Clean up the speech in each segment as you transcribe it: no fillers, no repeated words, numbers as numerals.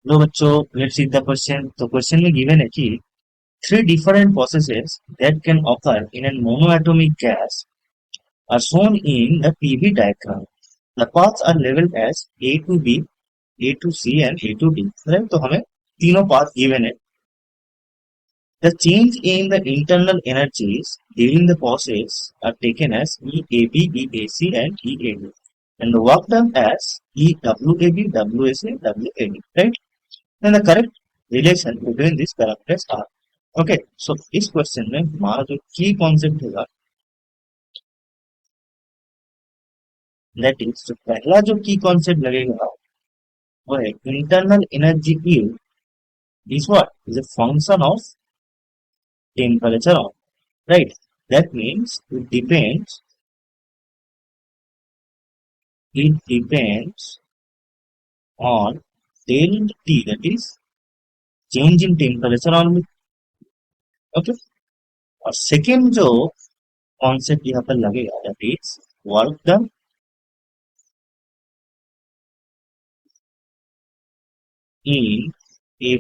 लो बच्चों, let's see the question. तो question में गिवन है कि three different processes that can occur in a monoatomic gas are shown in the PV diagram. The paths are labeled as A to B, A to C and A to D. Right? तो हमें तीनों path given है. The change in the internal energies during the process are taken as EAB, EAC and EAD. And the work done as EWAB, WAC, WAD. Right? And the correct relation between these parameters are. Okay so इस question में हमारा जो की concept होगा that is, जो पहला जो की कॉन्सेप्ट लगेगा वो है internal energy E is what is a function of temperature on, right? That means it depends on del t, that is change in temperature only. Okay, और सेकेंड जो कॉन्सेप्ट यहाँ पर लगेगा that is work done in a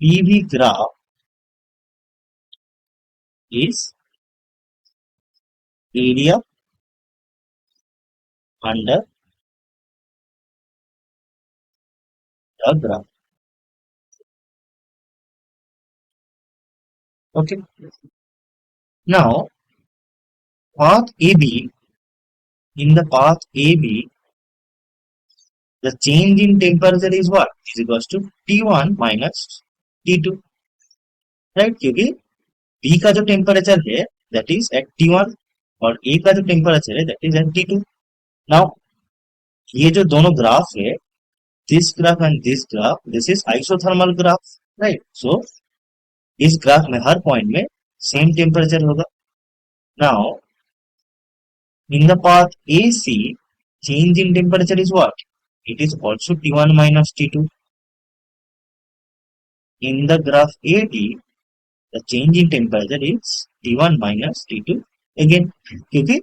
PV graph is area under the graph. Okay. Now, path AB, in the path AB, the change in temperature is what? Is equals to T1 minus T2. Right? क्योंकि B का जो temperature है that is eight T1 और A का जो temperature है that is eight T2. Now ये जो दोनों ग्राफ है, this graph and this graph, this is isothermal graph, right? So इस ग्राफ में हर पॉइंट में सेम टेम्परेचर होगा. Now in the path AC, change in temperature is what? It is also T1 minus T2. In the graph AD, the change in temperature is T1 minus T2 again. क्योंकि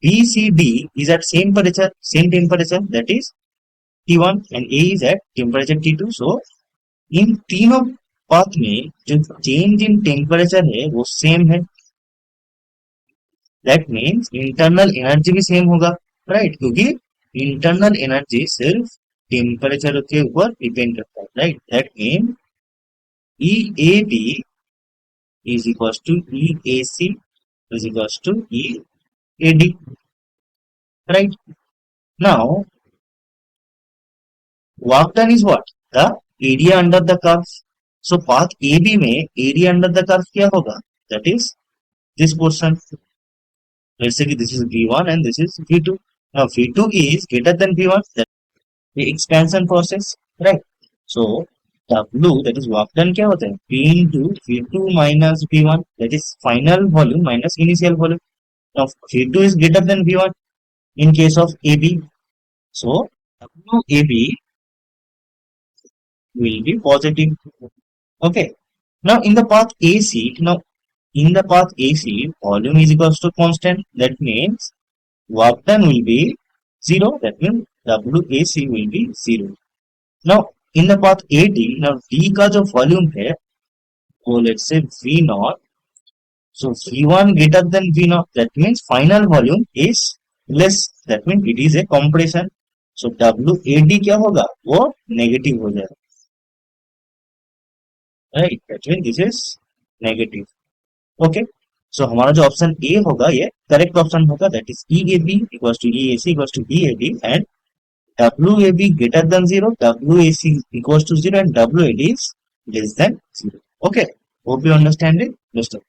BCD is at same temperature that is T1 and A is at temperature T2. So इन तीनों path में जो change in temperature है वो same है. That means internal energy भी same होगा, right? क्योंकि इंटरनल एनर्जी सिर्फ टेम्परेचर के ऊपर डिपेंड करता है, right? That mean E A B is equals to EAC is equals to EAD, right? Now, work done is what? The area under the curve. So, path AB में area under the curve क्या होगा? That is this portion. Let's say this is V1 and this is V2. Now, V2 is greater than V1. That's the expansion process, right? So, W, that is work done क्या होता है? P into V2 minus V1, that is final volume minus initial volume. Now, V2 is greater than V1 in case of AB. So, WAB will be positive. Okay. Now, in the path AC, volume is equals to constant. That means work done will be 0. That means WAC will be 0. Now, in the path AD, now D का जो volume है वो let's say V0. So V1 greater than V0. That means final volume is less. That means it is a compression. So WAD क्या होगा? वो negative हो जाएगा, right? That mean this is negative. Okay, so हमारा जो option A होगा ये correct option होगा. That is EAB equals to EAC equals to EAD and WAB greater than 0, WAC equals to 0 and WAD is less than 0. Okay, hope you understand it. Best of